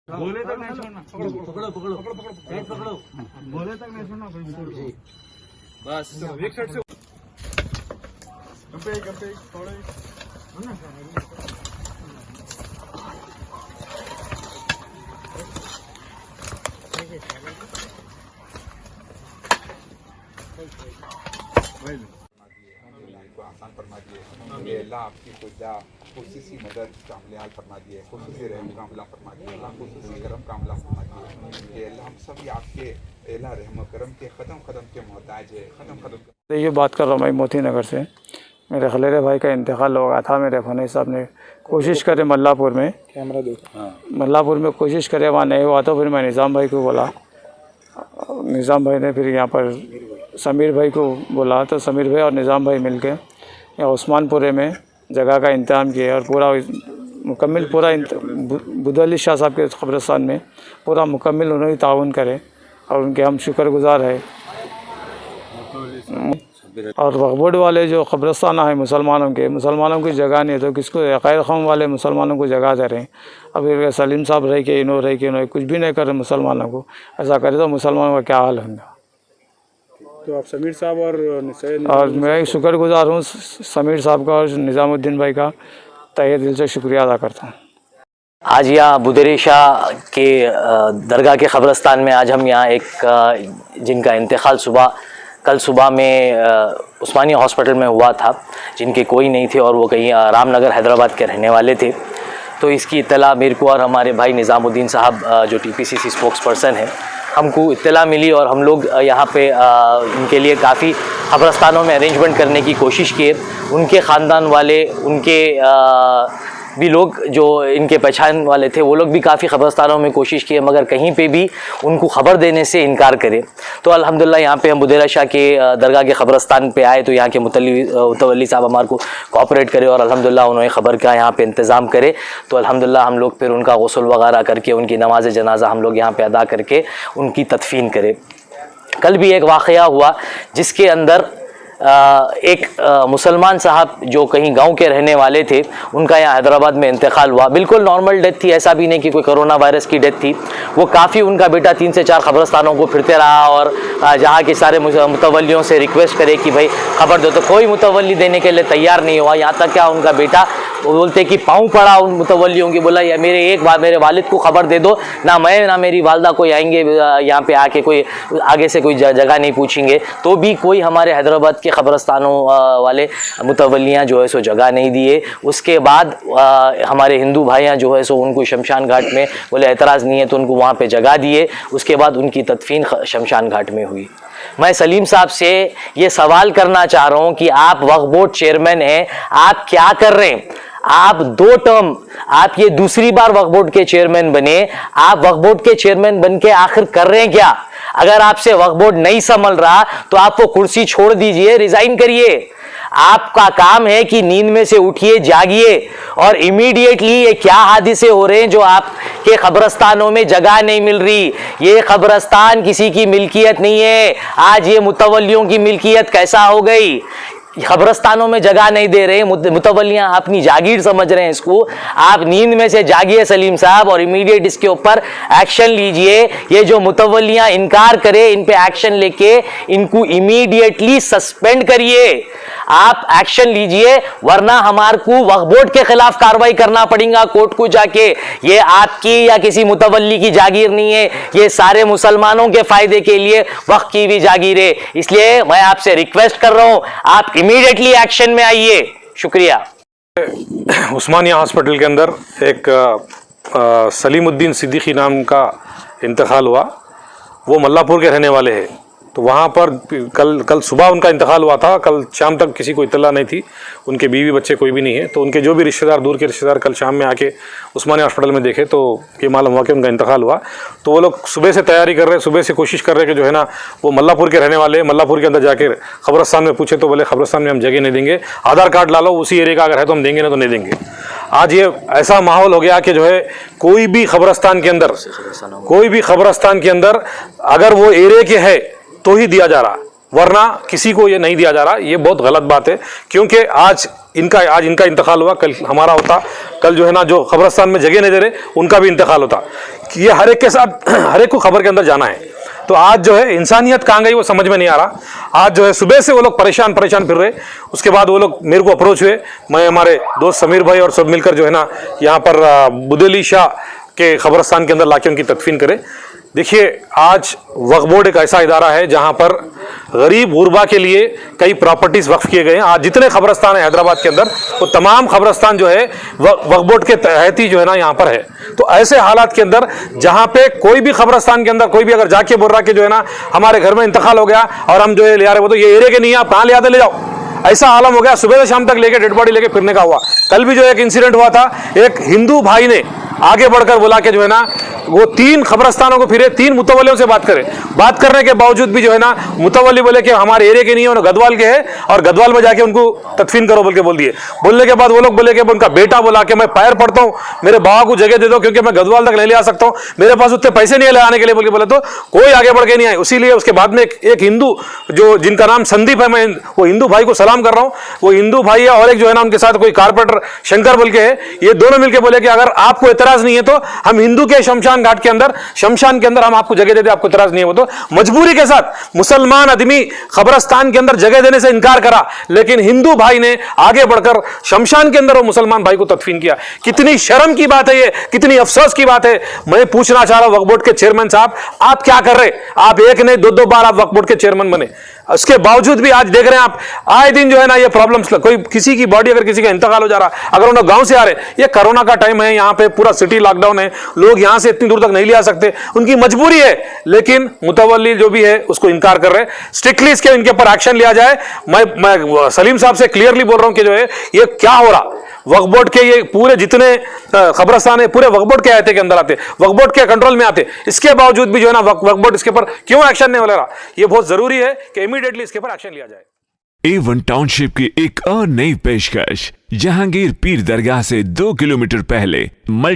बोले तक नहीं छोड़ना, पकड़ो पकड़ो पकड़ो साइड पकड़ो। बोले तक नहीं छोड़ना फिर बस एक साइड से कंपे थोड़े आसान फरमा दिए अल्लाह आपकी खुदा खुसूसी मदद का अमल फरमा दिए, खुसूसी रहम का अमल फरमा दिए, अल्लाह खुसूसी करम का अमल फरमा दिए। अल्लाह हम सभी आपके अल्लाह रहम करम के कदम कदम के मोहताज है, कदम कदम के। ये बात कर रहा हूँ मैं मोती नगर से। मेरे खलेरे भाई का इंतकाल हो गया था। मेरे फनी साहब ने कोशिश करे मल्लापुर में, कैमरा देखो, मल्लापुर में कोशिश करे, वहाँ नहीं हुआ तो फिर मैं निज़ाम भाई को बोला। निज़ाम भाई ने फिर यहाँ पर समीर भाई को बोला, तो समीर भाई और निज़ाम भाई मिलके यहाँ उस्मानपुरे में जगह का इंतजाम किया और पूरा मुकम्मल पूरा बुदअली शाह साहब के क़ब्रिस्तान में पूरा मुकम्मल उन्होंने ताउन करे और उनके हम शुक्रगुज़ार है। और वक्फ बोर्ड वाले जो क़ब्रिस्तान है मुसलमानों की जगह नहीं है, तो किसको गैर कौम वाले मुसलमानों को जगह दे रहे हैं। अब सलीम साहब रह के इन्हों कुछ भी नहीं कर रहे मुसलमानों को, ऐसा करे तो मुसलमानों का क्या हाल होगा। तो आप समीर साहब और मैं शुक्रगुज़ार हूँ समीर साहब का और निज़ामुद्दीन भाई का तहे दिल से शुक्रिया अदा करता हूँ। आज यहाँ बुदेरी शाह के दरगाह के क़ब्रिस्तान में आज हम यहाँ एक जिनका इंतकाल कल सुबह में उस्मानिया हॉस्पिटल में हुआ था, जिनके कोई नहीं थे और वो कहीं रामनगर हैदराबाद के रहने वाले थे। तो इसकी इत्तला मेरे को और हमारे भाई निज़ामुद्दीन साहब जो TPCC स्पोक्स पर्सन है, हमको इत्तला मिली और हम लोग यहाँ पे इनके लिए काफ़ी क़ब्रिस्तानों में अरेंजमेंट करने की कोशिश किए। उनके ख़ानदान वाले, उनके भी लोग जो इनके पहचान वाले थे, वो लोग भी काफ़ी क़ब्रिस्तानों में कोशिश किए, मगर कहीं पे भी उनको ख़बर देने से इनकार करे। तो अल्हम्दुलिल्लाह यहाँ पे हम बुदेरा शाह के दरगाह के क़ब्रिस्तान पे आए, तो यहाँ के मुतवल्ली साहब हमारे को कोऑपरेट करे और अल्हम्दुलिल्लाह उन्होंने ख़बर का यहाँ पे इंतज़ाम करे। तो अल्हम्दुलिल्लाह हम लोग फिर उनका गुस्ल वगैरह करके उनकी नमाज जनाजा हम लोग यहाँ पर अदा करके उनकी तदफीन करे। कल भी एक वाक़या हुआ जिसके अंदर एक मुसलमान साहब जो कहीं गांव के रहने वाले थे, उनका यहाँ हैदराबाद में इंतकाल हुआ। बिल्कुल नॉर्मल डेथ थी, ऐसा भी नहीं कि कोई कोरोना वायरस की डेथ थी। वो काफ़ी उनका बेटा 3 से 4 क़ब्रिस्तानों को फिरते रहा और जहाँ के सारे मुतवल्लियों से रिक्वेस्ट करे कि भाई ख़बर दो, तो कोई मुतवल्ली देने के लिए तैयार नहीं हुआ। यहाँ तक क्या उनका बेटा वो बोलते कि पाँव पड़ा उन मुतवल्लियों की, बोला या मेरे वालिद को ख़बर दे दो, ना मैं ना मेरी वालदा कोई आएंगे यहाँ पे आके कोई आगे से कोई जगह नहीं पूछेंगे। तो भी कोई हमारे हैदराबाद के क़ब्रिस्तानों वाले मुतवल्लियाँ जो है सो जगह नहीं दिए। उसके बाद हमारे हिंदू भाइयाँ जो है सो उनको शमशान घाट में बोले एतराज़ नहीं है, तो उनको वहाँ पर जगह दिए। उसके बाद उनकी तदफीन शमशान घाट में हुई। मैं सलीम साहब से ये सवाल करना चाह रहा हूँ कि आप वक्फ बोर्ड चेयरमैन हैं, आप क्या कर रहे हैं? आप 2 टर्म, आप ये दूसरी बार वक्फ बोर्ड के चेयरमैन बने, आप वक्फ बोर्ड के चेयरमैन बन के आखिर कर रहे हैं क्या? अगर आपसे वक्फ बोर्ड नहीं संभल रहा तो आप वो कुर्सी छोड़ दीजिए, रिजाइन करिए। आपका काम है कि नींद में से उठिए, जागिए और इमीडिएटली ये क्या हादिसे हो रहे हैं जो आपके क़ब्रिस्तानों में जगह नहीं मिल रही। ये क़ब्रिस्तान किसी की मिल्कियत नहीं है, आज ये मुतवल्लियों की मिल्कियत कैसा हो गई। क़ब्रिस्तानों में जगह नहीं दे रहे, मुतवल्लियाँ अपनी जागीर समझ रहे हैं इसको। आप नींद में से जागिए सलीम साहब और इमीडिएट इसके ऊपर एक्शन लीजिए। ये जो मुतवल्लियाँ इनकार करे, इन पे एक्शन लेके इनको इमीडिएटली सस्पेंड करिए। आप एक्शन लीजिए, वरना हमारे को वक्फ बोर्ड के खिलाफ कार्रवाई करना पड़ेगा कोर्ट को जाके। ये आपकी या किसी मुतवल्ली की जागीर नहीं है, ये सारे मुसलमानों के फायदे के लिए वक्फ की भी जागीर है। इसलिए मैं आपसे रिक्वेस्ट कर रहा हूं, आप इमीडिएटली एक्शन में आइए। शुक्रिया। उस्मानिया हॉस्पिटल के अंदर एक सलीमुद्दीन सिद्दीकी नाम का इंतकाल हुआ। वो मल्लापुर के रहने वाले हैं। तो वहाँ पर कल सुबह उनका इंतकाल हुआ था। कल शाम तक किसी को इत्तला नहीं थी, उनके बीवी बच्चे कोई भी नहीं है। तो उनके जो भी रिश्तेदार, दूर के रिश्तेदार कल शाम में आके उस्मानिया हॉस्पिटल में देखे तो ये मालूम हुआ कि उनका इंतकाल हुआ। तो वो लोग सुबह से तैयारी कर रहे, सुबह से कोशिश कर रहे कि जो है ना वो मल्लापुर के रहने वाले, मल्लापुर के अंदर जाके क़ब्रिस्तान में पूछे तो बोले क़ब्रिस्तान में हम जगह नहीं देंगे, आधार कार्ड ला लो, उसी एरिया का अगर है तो हम देंगे, ना तो नहीं देंगे। आज ये ऐसा माहौल हो गया कि जो है कोई भी क़ब्रिस्तान के अंदर अगर वो एरिया के है तो ही दिया जा रहा, वरना किसी को ये नहीं दिया जा रहा। ये बहुत गलत बात है, क्योंकि आज इनका इंतकाल हुआ, कल हमारा होता, कल जो है ना जो क़ब्रिस्तान में जगह नहीं दे रहे उनका भी इंतकाल होता। ये हर एक के साथ हर एक को खबर के अंदर जाना है। तो आज जो है इंसानियत कहाँ गई वो समझ में नहीं आ रहा। आज जो है सुबह से वो लोग परेशान फिर रहे। उसके बाद वो लोग मेरे को अप्रोच हुए, मैं हमारे दोस्त समीर भाई और सब मिलकर जो है ना यहाँ पर बुदेली शाह के कब्रिस्तान के अंदर लाके उनकी तदफीन करें। देखिए, आज वक्फ बोर्ड एक ऐसा इदारा है जहाँ पर गरीब गुरबा के लिए कई प्रॉपर्टीज वक्फ किए गए हैं। आज जितने कब्रिस्तान है हैदराबाद के अंदर, वो तमाम कब्रिस्तान जो है वक्फ बोर्ड के तहत ही जो है ना यहाँ पर है। तो ऐसे हालात के अंदर जहाँ पे कोई भी कब्रिस्तान के अंदर कोई भी अगर जाके बोल रहा कि जो है ना हमारे घर में इंतकाल हो गया और हम जो है ले आ रहे, वो तो ये एरिया के नहीं है, आप कहाँ ले आते ले जाओ, ऐसा आलम हो गया। सुबह से शाम तक लेके डेड बॉडी लेके फिरने का हुआ। कल भी जो एक इंसिडेंट हुआ था, एक हिंदू भाई ने आगे बढ़कर बोला कि जो है ना वो 3 कब्रिस्तानों को फिरे, 3 मुतवल्लियों से बात करे। बात करने के बावजूद भी जो है ना मुतवल्ली बोले कि हमारे एरिया के नहीं है, उन्होंने गदवाल के है और गदवाल में जाके उनको तदफीन करो बोल के बोल दिए। बोलने के बाद वो लोग बोले कि उनका बेटा बोला कि मैं पैर पड़ता हूँ, मेरे बाबा को जगह दे दो क्योंकि मैं गदवाल तक नहीं ले आ सकता हूँ, मेरे पास उतने पैसे नहीं है ले आने के लिए बोल के बोले। तो कोई आगे बढ़ के नहीं आए। इसीलिए उसके बाद में एक हिंदू जो जिनका नाम संदीप है, मैं वो हिंदू भाई को सलाम कर रहा हूँ, वो हिंदू भाई है और एक जो है ना उनके साथ कोई कारपेंटर शंकर बोल के है, ये दोनों मिलकर बोले कि अगर आपको एतराज नहीं है तो हम हिंदू के शमशान घाट के अंदर, शमशान के अंदर हम आपको जगह देते, आपको एतराज नहीं है। वो तो मजबूरी के साथ मुसलमान आदमी कब्रिस्तान के अंदर जगह देने से इनकार करा, लेकिन हिंदू भाई ने आगे बढ़कर शमशान के अंदर वो मुसलमान भाई को तदफीन किया। कितनी शर्म की बात है ये, कितनी अफसोस की बात है। मैं पूछना चाह रहा हूं वक्फ बोर्ड के चेयरमैन साहब, आप क्या कर रहे? आप एक नहीं 2-2 बार आप वक्फ बोर्ड के चेयरमैन बने, उसके बावजूद भी आज देख रहे हैं आप आए दिन जो है ना ये प्रॉब्लम्स। कोई किसी की बॉडी अगर किसी का इंतकाल हो जा रहा, अगर उन्हें गांव से आ रहे, ये कोरोना का टाइम है, यहाँ पे पूरा सिटी लॉकडाउन है, लोग यहाँ से इतनी दूर तक नहीं ले आ सकते, उनकी मजबूरी है, लेकिन मुतवल्ली जो भी है उसको इनकार कर रहे हैं। स्ट्रिक्टली इसके इनके ऊपर एक्शन लिया जाए। मैं सलीम साहब से क्लियरली बोल रहा हूं कि जो है ये क्या हो रहा। वक्फ बोर्ड के ये पूरे जितने कब्रिस्तान है पूरे वक्फ बोर्ड के आयते के अंदर आते, वक्फ बोर्ड के कंट्रोल में आते, इसके बावजूद भी जो है ना वक्फ बोर्ड इसके ऊपर क्यों एक्शन नहीं ले रहा? ये बहुत जरूरी है कि इमीडिएटली इसके ऊपर एक्शन लिया जाए। A1 टाउनशिप की एक और नई पेशकश, जहांगीर पीर दरगाह से 2 किलोमीटर पहले